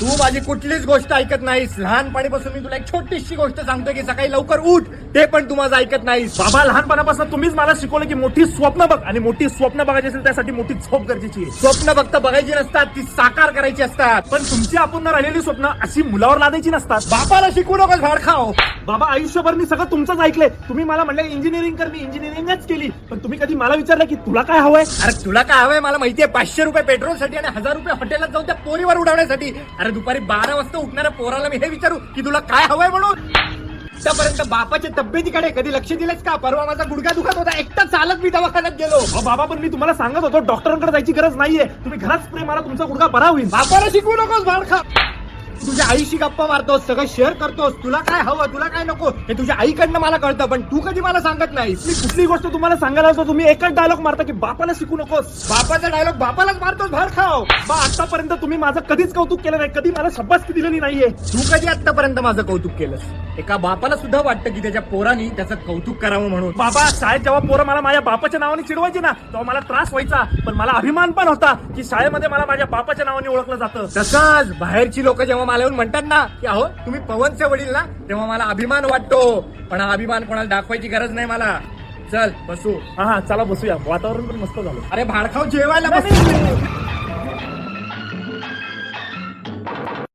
तू माझी कुठलीच गोष्ट ऐकत नाहीस. लहानपणीपासून मी तुला एक छोटीशी गोष्ट सांगतोय की सकाळी लवकर उठ, ते पण तू माझं ऐकत नाहीस. बाबा, लहानपणापासून तुम्हीच मला शिकवलं की मोठी स्वप्न बघ, आणि मोठी स्वप्न बघायची असेल त्यासाठी मोठी झोप गरजेची आहे. स्वप्न फक्त बघायची नसतात, ती साकार करायची असतात. पण तुमची अपूर्ण राहिलेली स्वप्न अशी मुलावर लादायची नसतात. बापाला शिकवू नकोस भाड खाओ. बाबा, आयुष्यभर मी सगळं तुमचंच ऐकलंय. तुम्ही मला म्हणले इंजिनिअरिंग कर, मी इंजिनिअरिंगच केली. पण तुम्ही कधी मला विचारलं की तुला काय हवंय? अरे तुला काय हवंय मला माहितीये, 500 रुपये पेट्रोलसाठी आणि 1000 रुपये हॉटेलात जाऊन त्या पोरीवर उडवण्यासाठी. अरे दुपारी 12 वाजता उठणाऱ्या पोराला मी हे विचारू की तुला काय हवंय म्हणून? आतापर्यंत बापाच्या तब्येतीकडे कधी लक्ष दिलंच का? परवा माझा गुडघा दुखत होता, एकटा चालत मी दवाखान्यात गेलो. अहो बाबा, पण मी तुम्हाला सांगत होतो डॉक्टरांकडे जायची गरज नाहीये. तुम्ही घरात स्प्रे मारा, तुमचा गुडघा बरा होईल. बापाला शिकवू नकोस भाड खा. तुझ्या आईशी गप्पा मारतोस, सगळं शेअर करतोस. तुला काय हवं, तुला काय नको हे तुझ्या आईकडनं मला कळतं, पण तू कधी मला सांगत नाहीस. मी कुठली गोष्ट तुम्हाला सांगायला होतो, तुम्ही एकच डायलॉग मारता की बापाला शिकू नकोस. बापाचा डायलॉग बापालाच मारतोस भाड खाओ. बा, आतापर्यंत तुम्ही माझं कधीच कौतुक केलं नाही, कधी मला शाबासकी दिलेली नाहीये. तू कधी आतापर्यंत माझं कौतुक केलंस? एका बापाला सुद्धा वाटतं की त्याच्या पोरांनी त्याचं कौतुक करावं म्हणून. बाबा, शाळेत जेव्हा पोरं मला माझ्या बापाच्या नावाने चिडवायची ना, तेव्हा मला त्रास व्हायचा. पण मला अभिमान पण होता की शाळेमध्ये मला माझ्या बापाच्या नावाने ओळखलं जातं. तसंच बाहेरची लोक जेव्हा मला येऊन म्हणतात ना की अहो तुम्ही पवनचे वडील ना, तेव्हा मला अभिमान वाटतो. पण हा अभिमान कोणाला दाखवायची गरज नाही मला. चल बसू. हा, चला बसूया. वातावरण पण मस्त झालं. अरे भाडखाव जेवायला नाही, बस. नाही, नाही.